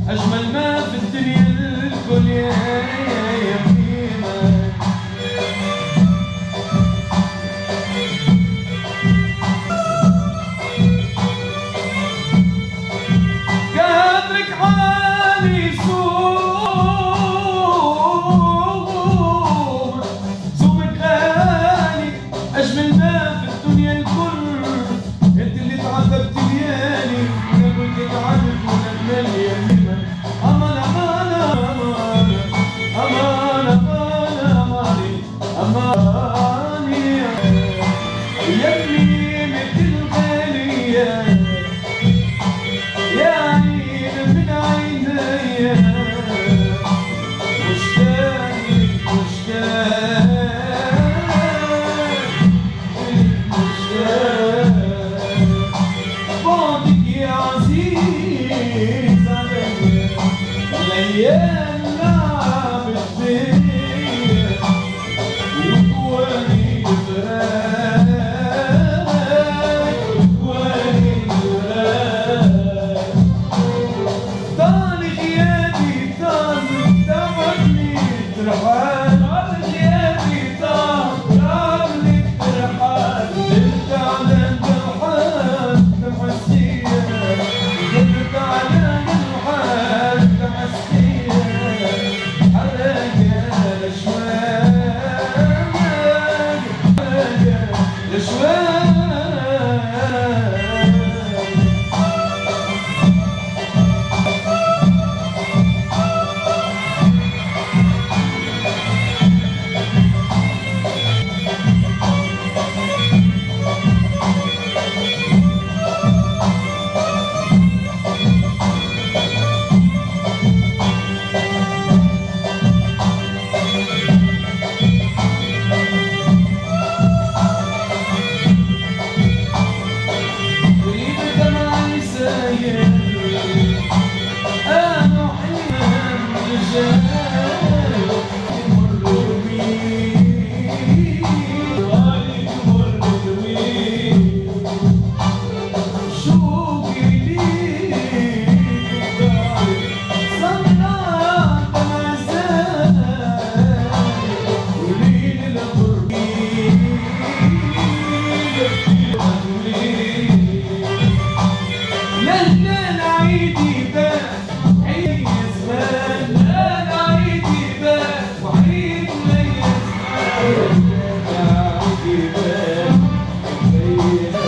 أجمل ما في الدنيا الكل يا يمينة قدرك عالي سومك غالي أجمل ما في الدنيا الكل انت اللي تعذبت ليالي يا قلت تعذب ولدنا اليمينة أمان أمان أمان أمان أمان أماني أماني يمي مثل غالية يا عين من عيني مشتاق مشتاق بعدك يا عزيز علي الأيام لعبت بيا وجواني فراق وجواني فراق طال غيابي طال تعبني ترحال طال غيابي طال تعبني ترحال انت على الجرحان تمحسية انت على الجرحان تمحسية حرقة لشواك حرقة لشواك Yeah.